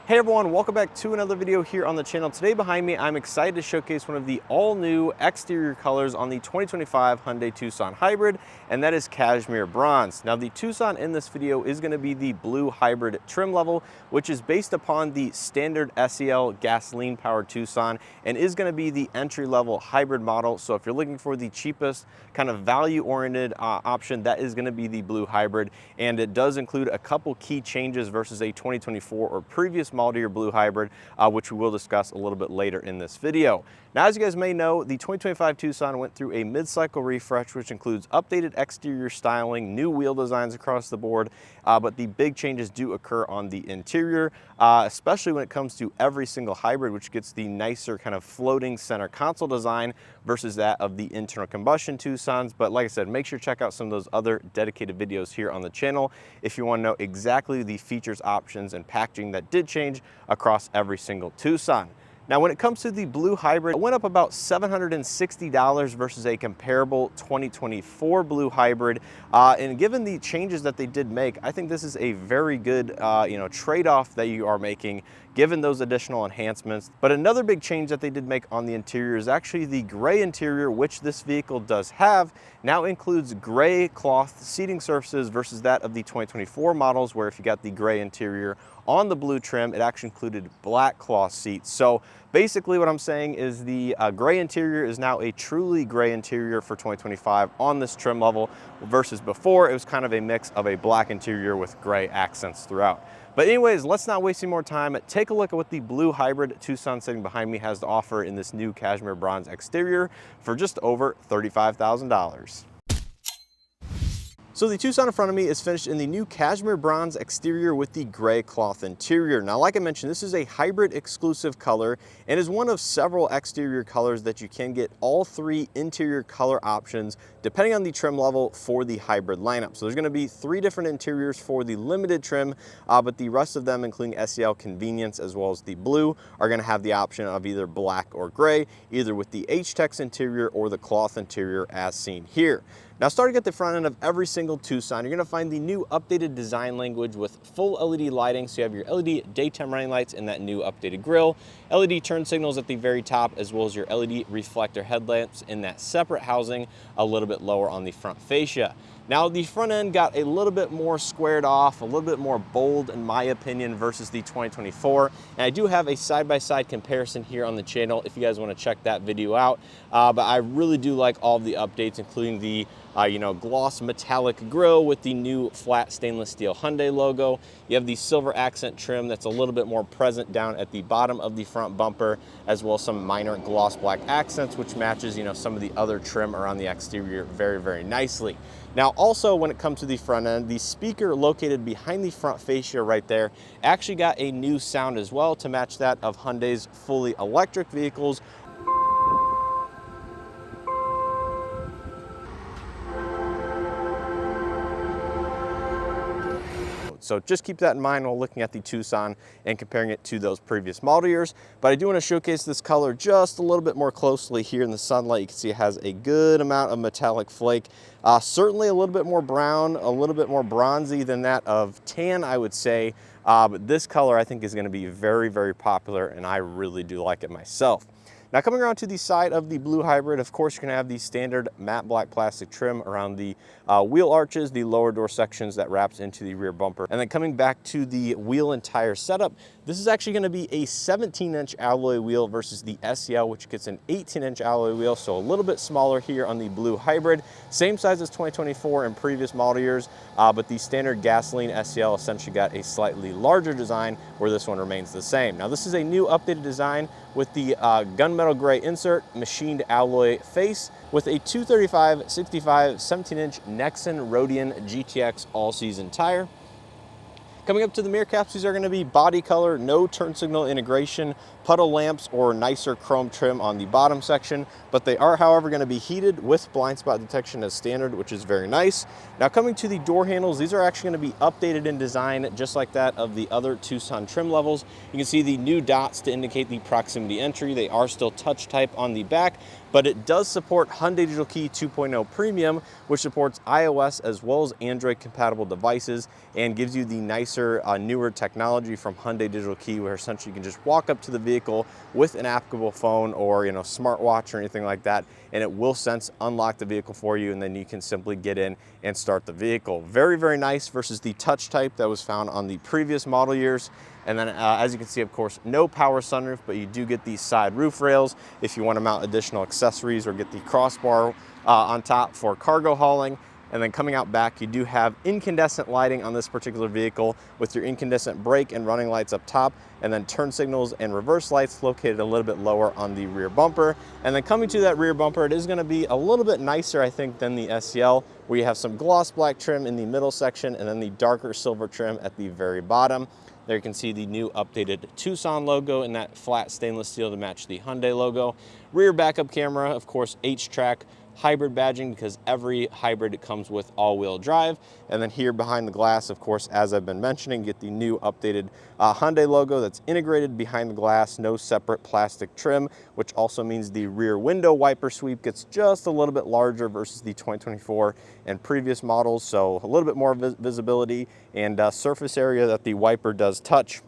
Hey everyone, welcome back to another video here on the channel. Today behind me, I'm excited to showcase one of the all-new exterior colors on the 2025 Hyundai Tucson Hybrid, and that is Cashmere Bronze. Now the Tucson in this video is going to be the blue hybrid trim level, which is based upon the standard SEL gasoline-powered Tucson and is going to be the entry-level hybrid model. So if you're looking for the cheapest kind of value-oriented option, that is going to be the blue hybrid, and it does include a couple key changes versus a 2024 or previous model year blue hybrid, which we will discuss a little bit later in this video. Now, as you guys may know, the 2025 Tucson went through a mid-cycle refresh, which includes updated exterior styling, new wheel designs across the board, but the big changes do occur on the interior, especially when it comes to every single hybrid, which gets the nicer kind of floating center console design versus that of the internal combustion Tucsons. But like I said, make sure to check out some of those other dedicated videos here on the channel if you want to know exactly the features, options, and packaging that did change across every single Tucson. Now, when it comes to the blue hybrid, it went up about $760 versus a comparable 2024 blue hybrid. And given the changes that they did make, I think this is a very good trade-off that you are making given those additional enhancements. But another big change that they did make on the interior is actually the gray interior, which this vehicle does have, now includes gray cloth seating surfaces versus that of the 2024 models, where if you got the gray interior on the blue trim, it actually included black cloth seats. So basically what I'm saying is the gray interior is now a truly gray interior for 2025 on this trim level versus before it was kind of a mix of a black interior with gray accents throughout. But anyways, let's not waste any more time. Take a look at what the blue hybrid Tucson sitting behind me has to offer in this new Cashmere Bronze exterior for just over $35,000. So the Tucson in front of me is finished in the new Cashmere Bronze exterior with the gray cloth interior. Now, like I mentioned, this is a hybrid exclusive color and is one of several exterior colors that you can get all three interior color options depending on the trim level for the hybrid lineup. So there's going to be three different interiors for the limited trim, but the rest of them, including SEL Convenience as well as the blue, are going to have the option of either black or gray, either with the H-Tex interior or the cloth interior as seen here. Now, starting at the front end of every single Tucson, you're going to find the new updated design language with full LED lighting. So you have your LED daytime running lights in that new updated grille, LED turn signals at the very top, as well as your LED reflector headlamps in that separate housing a little bit lower on the front fascia. Now, the front end got a little bit more squared off, a little bit more bold in my opinion versus the 2024. And I do have a side-by-side comparison here on the channel if you guys want to check that video out. But I really do like all of the updates, including the gloss metallic grille with the new flat stainless steel Hyundai logo. You have the silver accent trim that's a little bit more present down at the bottom of the front bumper, as well as some minor gloss black accents, which matches some of the other trim around the exterior very, very nicely. Now, also when it comes to the front end, the speaker located behind the front fascia right there actually got a new sound as well to match that of Hyundai's fully electric vehicles. So just keep that in mind while looking at the Tucson and comparing it to those previous model years. But I do want to showcase this color just a little bit more closely here in the sunlight. You can see it has a good amount of metallic flake. Certainly a little bit more brown, a little bit more bronzy than that of tan, I would say. But this color I think is going to be very, very popular, and I really do like it myself. Now, coming around to the side of the blue hybrid, of course, you're going to have the standard matte black plastic trim around the wheel arches, the lower door sections that wraps into the rear bumper. And then coming back to the wheel and tire setup, this is actually going to be a 17-inch alloy wheel versus the SEL, which gets an 18-inch alloy wheel, so a little bit smaller here on the blue hybrid. Same size as 2024 and previous model years, but the standard gasoline SEL essentially got a slightly larger design, where this one remains the same. Now, this is a new updated design with the gunmetal gray insert, machined alloy face, with a 235/65 17-inch Nexen Rhodian GTX all-season tire. Coming up to the mirror caps, these are going to be body color, no turn signal integration, puddle lamps, or nicer chrome trim on the bottom section, but they are, however, going to be heated with blind spot detection as standard, which is very nice. Now, coming to the door handles, these are actually going to be updated in design, just like that of the other Tucson trim levels. You can see the new dots to indicate the proximity entry. They are still touch type on the back, but it does support Hyundai Digital Key 2.0 Premium, which supports iOS as well as Android compatible devices and gives you the nicer, newer technology from Hyundai Digital Key, where essentially you can just walk up to the vehicle with an applicable phone or smartwatch or anything like that, and it will sense unlock the vehicle for you, and then you can simply get in and start the vehicle. Very, very nice versus the touch type that was found on the previous model years. And then as you can see, of course, no power sunroof, but you do get these side roof rails if you want to mount additional accessories or get the crossbar on top for cargo hauling. And then coming out back, you do have incandescent lighting on this particular vehicle with your incandescent brake and running lights up top, and then turn signals and reverse lights located a little bit lower on the rear bumper. And then coming to that rear bumper, it is going to be a little bit nicer, I think, than the SEL, where you have some gloss black trim in the middle section and then the darker silver trim at the very bottom. There you can see the new updated Tucson logo in that flat stainless steel to match the Hyundai logo. Rear backup camera, of course, H-Track hybrid badging, because every hybrid comes with all-wheel drive. And then here behind the glass, of course, as I've been mentioning, get the new updated Hyundai logo that's integrated behind the glass, no separate plastic trim, which also means the rear window wiper sweep gets just a little bit larger versus the 2024 and previous models, so a little bit more visibility and surface area that the wiper does touch.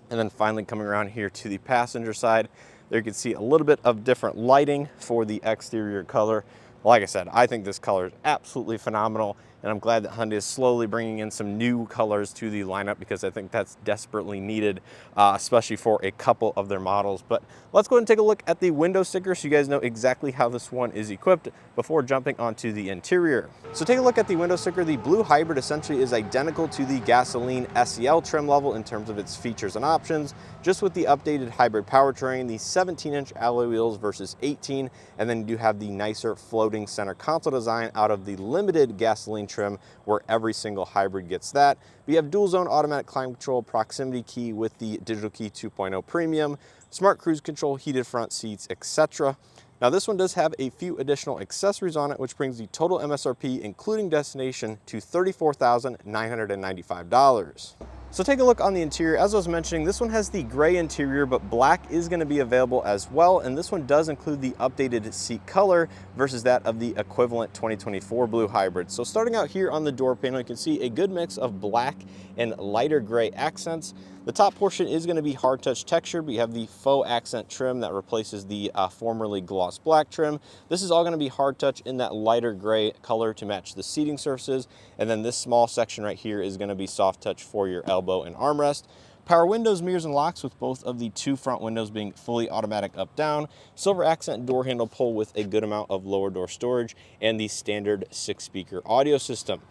And then finally coming around here to the passenger side, there you can see a little bit of different lighting for the exterior color. Like I said, I think this color is absolutely phenomenal, and I'm glad that Hyundai is slowly bringing in some new colors to the lineup, because I think that's desperately needed, especially for a couple of their models. But let's go ahead and take a look at the window sticker so you guys know exactly how this one is equipped before jumping onto the interior. So take a look at the window sticker. The blue hybrid essentially is identical to the gasoline SEL trim level in terms of its features and options, just with the updated hybrid powertrain, the 17-inch alloy wheels versus 18, and then you do have the nicer floating center console design out of the limited gasoline trim, where every single hybrid gets that. We have dual zone automatic climate control, proximity key with the Digital Key 2.0 Premium, smart cruise control, heated front seats, etc. Now this one does have a few additional accessories on it, which brings the total MSRP, including destination, to $34,995. So take a look on the interior. As I was mentioning, this one has the gray interior, but black is going to be available as well. And this one does include the updated seat color versus that of the equivalent 2024 blue hybrid. So starting out here on the door panel, you can see a good mix of black and lighter gray accents. The top portion is going to be hard touch texture, but you have the faux accent trim that replaces the formerly gloss black trim. This is all going to be hard touch in that lighter gray color to match the seating surfaces. And then this small section right here is going to be soft touch for your elbow and armrest. Power windows, mirrors, and locks, with both of the two front windows being fully automatic up-down. Silver accent door handle pull with a good amount of lower door storage, and the standard 6-speaker audio system.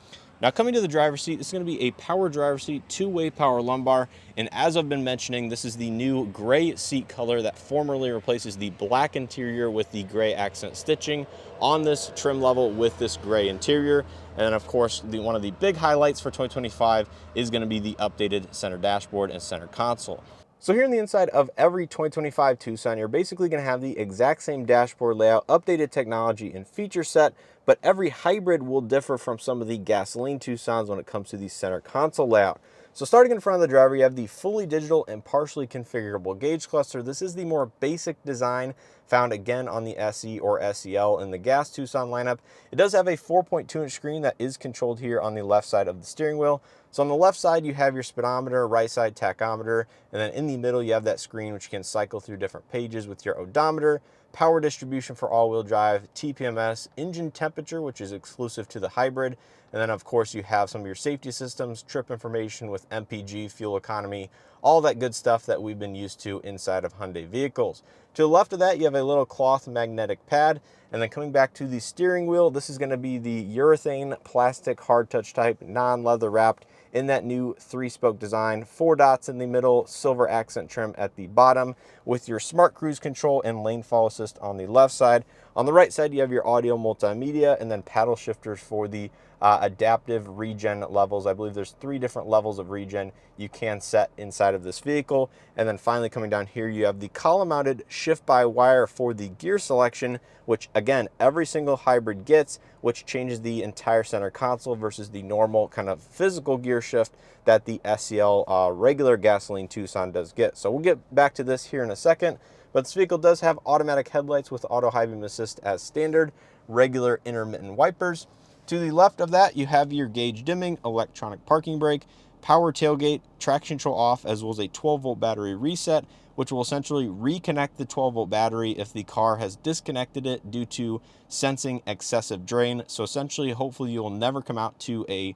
Now coming to the driver's seat, it's going to be a power driver's seat, two-way power lumbar, and as I've been mentioning, this is the new gray seat color that formerly replaces the black interior with the gray accent stitching on this trim level with this gray interior. And then of course, one of the big highlights for 2025 is going to be the updated center dashboard and center console. So here on the inside of every 2025 Tucson, you're basically going to have the exact same dashboard layout, updated technology and feature set, but every hybrid will differ from some of the gasoline Tucsons when it comes to the center console layout. So starting in front of the driver, you have the fully digital and partially configurable gauge cluster. This is the more basic design found again on the SE or SEL in the gas Tucson lineup. It does have a 4.2-inch screen that is controlled here on the left side of the steering wheel. So on the left side, you have your speedometer, right side tachometer, and then in the middle, you have that screen which you can cycle through different pages with your odometer, power distribution for all-wheel drive, TPMS, engine temperature, which is exclusive to the hybrid, and then of course you have some of your safety systems, trip information with MPG, fuel economy, all that good stuff that we've been used to inside of Hyundai vehicles. To the left of that, you have a little cloth magnetic pad, and then coming back to the steering wheel, this is going to be the urethane plastic hard touch type, non-leather wrapped, in that new 3-spoke design, 4 dots in the middle, silver accent trim at the bottom, with your smart cruise control and lane follow assist on the left side. On the right side, you have your audio multimedia and then paddle shifters for the adaptive regen levels. I believe there's 3 different levels of regen you can set inside of this vehicle. And then finally coming down here, you have the column mounted shift by wire for the gear selection, which again, every single hybrid gets, which changes the entire center console versus the normal kind of physical gear shift that the SEL regular gasoline Tucson does get. So we'll get back to this here in a second, but this vehicle does have automatic headlights with auto high beam assist as standard, regular intermittent wipers. To the left of that, you have your gauge dimming, electronic parking brake, power tailgate, traction control off, as well as a 12-volt battery reset, which will essentially reconnect the 12-volt battery if the car has disconnected it due to sensing excessive drain. So essentially, hopefully you will never come out to a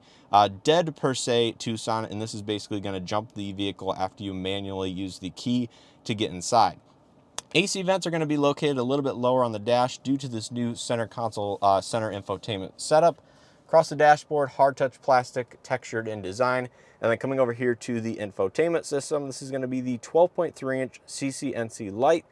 dead per se Tucson, and this is basically going to jump the vehicle after you manually use the key to get inside. AC vents are going to be located a little bit lower on the dash due to this new center console, center infotainment setup. Across the dashboard, hard touch plastic, textured in design. And then coming over here to the infotainment system, this is going to be the 12.3-inch CCNC Lite.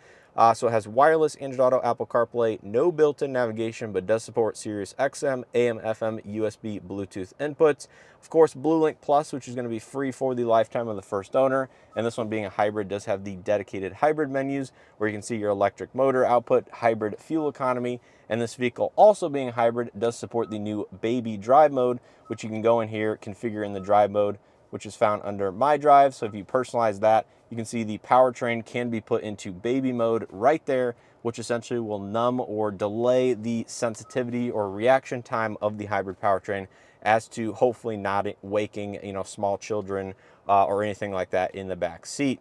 So it has wireless Android Auto, Apple CarPlay, no built-in navigation, but does support Sirius XM, AM, FM, USB, Bluetooth inputs. Of course, BlueLink Plus, which is going to be free for the lifetime of the first owner. And this one being a hybrid does have the dedicated hybrid menus where you can see your electric motor output, hybrid fuel economy. And this vehicle also being a hybrid does support the new baby drive mode, which you can go in here, configure in the drive mode, which is found under My Drive. So if you personalize that, you can see the powertrain can be put into baby mode right there, which essentially will numb or delay the sensitivity or reaction time of the hybrid powertrain as to hopefully not waking, small children or anything like that in the back seat.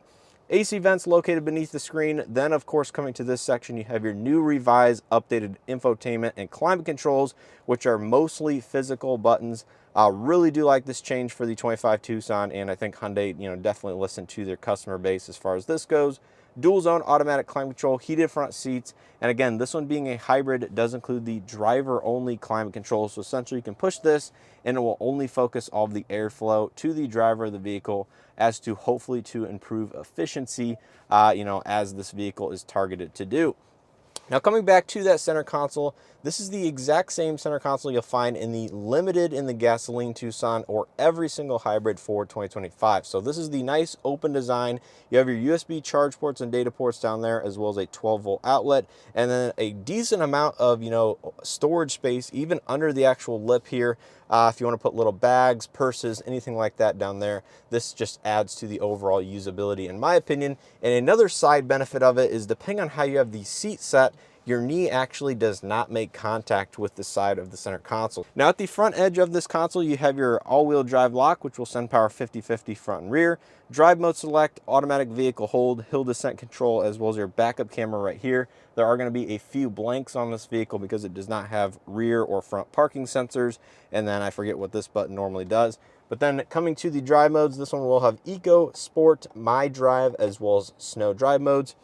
AC vents located beneath the screen. Then, of course, coming to this section, you have your new revised, updated infotainment and climate controls, which are mostly physical buttons. Really do like this change for the 25 Tucson, and I think Hyundai, definitely listened to their customer base as far as this goes. Dual zone automatic climate control, heated front seats, and again, this one being a hybrid does include the driver only climate control. So essentially you can push this and it will only focus all of the airflow to the driver of the vehicle as to hopefully to improve efficiency, as this vehicle is targeted to do. Now coming back to that center console, this is the exact same center console you'll find in the limited in the gasoline Tucson or every single hybrid for 2025. So this is the nice open design. You have your USB charge ports and data ports down there, as well as a 12-volt outlet, and then a decent amount of, storage space even under the actual lip here. If you want to put little bags, purses, anything like that down there, this just adds to the overall usability in my opinion. And another side benefit of it is depending on how you have the seat set, your knee actually does not make contact with the side of the center console. Now at the front edge of this console, you have your all-wheel drive lock, which will send power 50-50 front and rear, drive mode select, automatic vehicle hold, hill descent control, as well as your backup camera right here. There are going to be a few blanks on this vehicle because it does not have rear or front parking sensors. And then I forget what this button normally does. But then coming to the drive modes, this one will have Eco, Sport, My Drive, as well as Snow drive modes.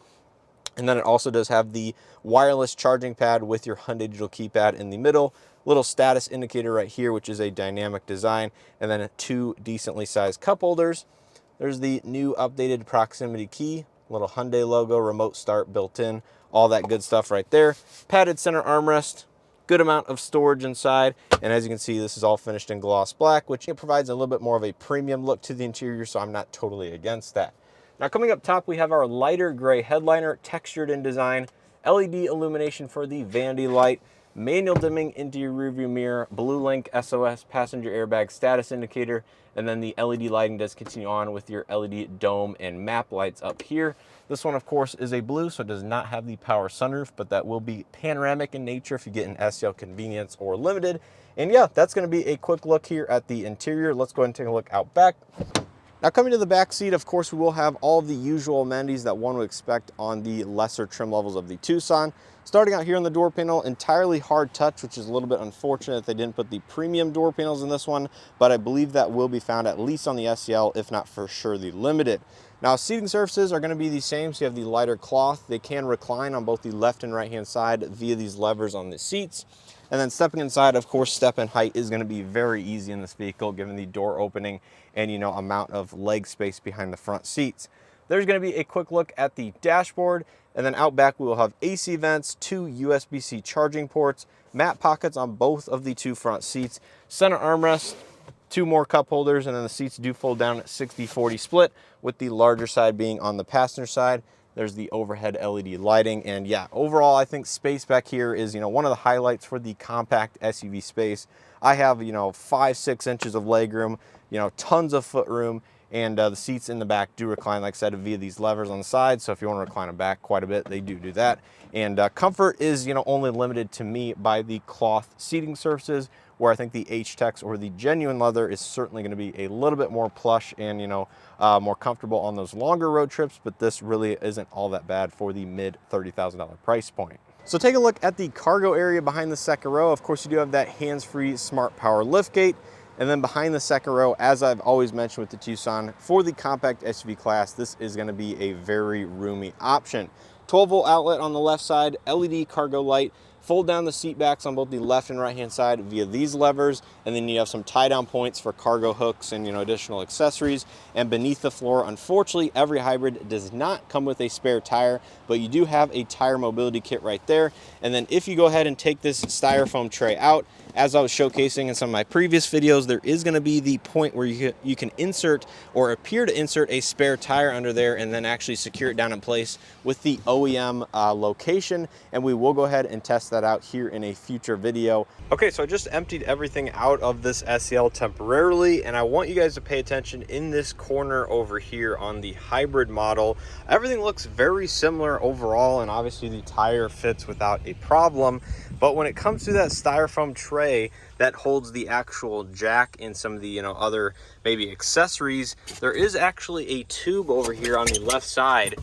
And then it also does have the wireless charging pad with your Hyundai digital keypad in the middle, little status indicator right here, which is a dynamic design, and then 2 decently sized cup holders. There's the new updated proximity key, little Hyundai logo, remote start built in, all that good stuff right there. Padded center armrest, good amount of storage inside, and as you can see, this is all finished in gloss black, which provides a little bit more of a premium look to the interior, so I'm not totally against that. Now coming up top, we have our lighter gray headliner, textured in design, LED illumination for the vanity light, manual dimming into your rearview mirror, BlueLink SOS passenger airbag status indicator, and then the LED lighting does continue on with your LED dome and map lights up here. This one, of course, is a blue, so it does not have the power sunroof, but that will be panoramic in nature if you get an SEL Convenience or Limited. And yeah, that's going to be a quick look here at the interior. Let's go ahead and take a look out back. Now coming to the back seat, of course, we will have all of the usual amenities that one would expect on the lesser trim levels of the Tucson. Starting out here on the door panel, entirely hard touch, which is a little bit unfortunate that they didn't put the premium door panels in this one, but I believe that will be found at least on the SEL, if not for sure the Limited. Now seating surfaces are going to be the same, so you have the lighter cloth. They can recline on both the left and right hand side via these levers on the seats. And then stepping inside, of course, step in height is going to be very easy in this vehicle given the door opening and amount of leg space behind the front seats. there's going to be a quick look at the dashboard, and then out back we will have AC vents, 2 USB-C charging ports, mat pockets on both of the 2 front seats, center armrest, 2 more cup holders, and then the seats do fold down at 60-40 split, with the larger side being on the passenger side. There's the overhead LED lighting, and yeah, overall I think space back here is, one of the highlights for the compact SUV space. I have, 5-6 inches of legroom, tons of footroom, and the seats in the back do recline, like I said, via these levers on the side. So if you want to recline them back quite a bit, they do that. And comfort is, only limited to me by the cloth seating surfaces, where I think the H-Tex or the genuine leather is certainly going to be a little bit more plush and, more comfortable on those longer road trips. But this really isn't all that bad for the mid $30,000 price point. So take a look at the cargo area behind the second row. Of course, you do have that hands-free smart power liftgate. And then behind the second row, as I've always mentioned with the Tucson, for the compact SUV class, this is going to be a very roomy option. 12-volt outlet on the left side, LED cargo light, fold down the seat backs on both the left and right hand side via these levers, and then you have some tie down points for cargo hooks and additional accessories. And beneath the floor, unfortunately, every hybrid does not come with a spare tire, but you do have a tire mobility kit right there. And then if you go ahead and take this styrofoam tray out, as I was showcasing in some of my previous videos, there is going to be the point where you can insert or appear to insert a spare tire under there and then actually secure it down in place with the OEM location. And we will go ahead and test that out here in a future video. Okay, so I just emptied everything out of this SEL temporarily, and I want you guys to pay attention in this corner over here on the hybrid model. Everything looks very similar overall, and obviously the tire fits without a problem. But when it comes to that styrofoam tray that holds the actual jack and some of the other maybe accessories, there is actually a tube over here on the left side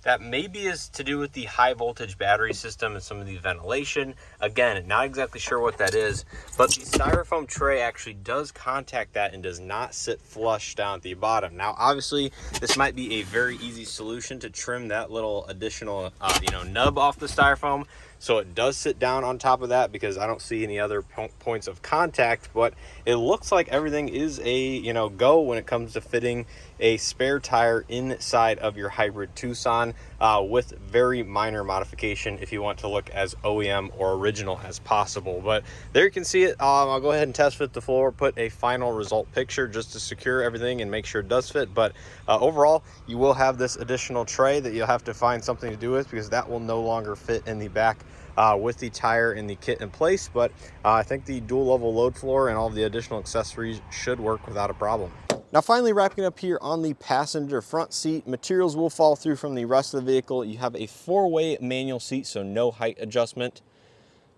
that maybe is to do with the high voltage battery system and some of the ventilation. Again, not exactly sure what that is, but the styrofoam tray actually does contact that and does not sit flush down at the bottom. Now, obviously, this might be a very easy solution to trim that little additional, nub off the styrofoam. So it does sit down on top of that because I don't see any other points of contact, but it looks like everything is a, go when it comes to fitting a spare tire inside of your hybrid Tucson with very minor modification if you want to look as OEM or original as possible. But there you can see it. I'll go ahead and test fit the floor, put a final result picture just to secure everything and make sure it does fit. But overall, you will have this additional tray that you'll have to find something to do with because that will no longer fit in the back with the tire and the kit in place. But I think the dual level load floor and all of the additional accessories should work without a problem. Now, finally wrapping up here on the passenger front seat, materials will fall through from the rest of the vehicle. You have a 4-way manual seat, so no height adjustment.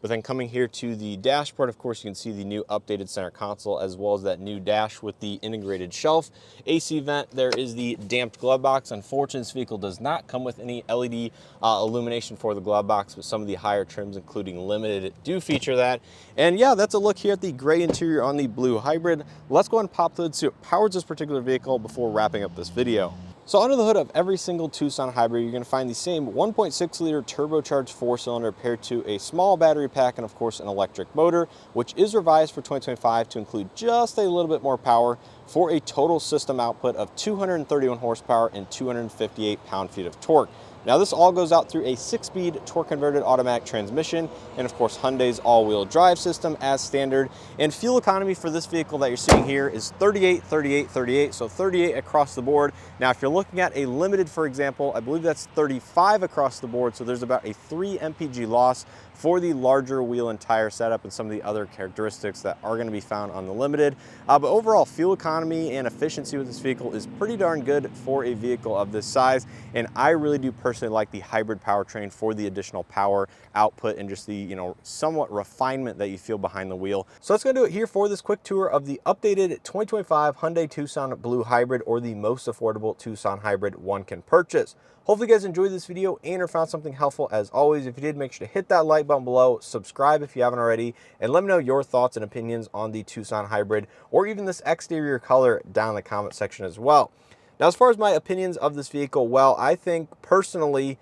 But then coming here to the dashboard, of course, you can see the new updated center console as well as that new dash with the integrated shelf. AC vent, there is the damped glove box. Unfortunately, this vehicle does not come with any LED illumination for the glove box, but some of the higher trims, including limited, do feature that. And yeah, that's a look here at the gray interior on the blue hybrid. Let's go ahead and pop the hood, see what powers this particular vehicle before wrapping up this video. So under the hood of every single Tucson hybrid, you're going to find the same 1.6 liter turbocharged 4-cylinder paired to a small battery pack and of course an electric motor, which is revised for 2025 to include just a little bit more power for a total system output of 231 horsepower and 258 pound-feet of torque. Now this all goes out through a 6-speed torque-converted automatic transmission and of course Hyundai's all-wheel drive system as standard. And fuel economy for this vehicle that you're seeing here is 38, 38, 38, so 38 across the board. Now if you're looking at a limited, for example, I believe that's 35 across the board, so there's about a 3 mpg loss for the larger wheel and tire setup and some of the other characteristics that are going to be found on the limited. But overall, fuel economy and efficiency with this vehicle is pretty darn good for a vehicle of this size, and I really do personally like the hybrid powertrain for the additional power output and just the somewhat refinement that you feel behind the wheel. So that's going to do it here for this quick tour of the updated 2025 Hyundai Tucson Blue Hybrid, or the most affordable Tucson hybrid one can purchase. Hopefully you guys enjoyed this video and or found something helpful. As always, if you did, make sure to hit that like button below, subscribe if you haven't already, and let me know your thoughts and opinions on the Tucson hybrid or even this exterior color down in the comment section as well. Now, as far as my opinions of this vehicle, well, I think personally,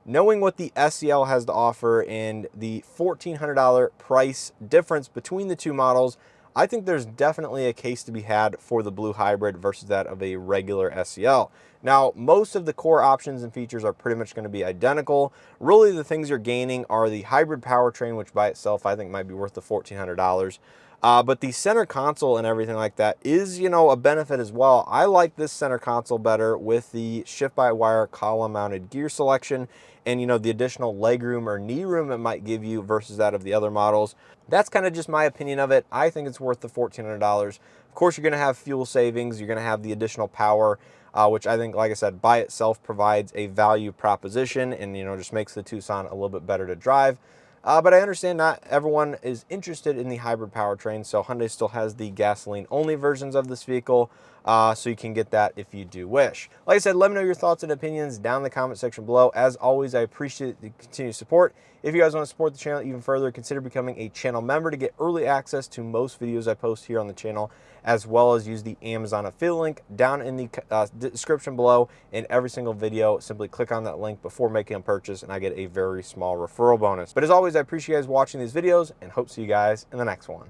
knowing what the SEL has to offer and the $1,400 price difference between the two models, I think there's definitely a case to be had for the blue hybrid versus that of a regular SEL. Now, most of the core options and features are pretty much going to be identical. Really, the things you're gaining are the hybrid powertrain, which by itself I think might be worth the $1,400. But the center console and everything like that is, a benefit as well. I like this center console better with the shift-by-wire column-mounted gear selection and, the additional legroom or knee room it might give you versus that of the other models. That's kind of just my opinion of it. I think it's worth the $1,400. Of course, you're going to have fuel savings. You're going to have the additional power, which I think, like I said, by itself provides a value proposition and, just makes the Tucson a little bit better to drive. But I understand not everyone is interested in the hybrid powertrain, so Hyundai still has the gasoline-only versions of this vehicle, so you can get that if you do wish. Like I said, let me know your thoughts and opinions down in the comment section below. As always, I appreciate the continued support. If you guys want to support the channel even further, consider becoming a channel member to get early access to most videos I post here on the channel, as well as use the Amazon affiliate link down in the description below. In every single video, simply click on that link before making a purchase, and I get a very small referral bonus. But as always, I appreciate you guys watching these videos and hope to see you guys in the next one.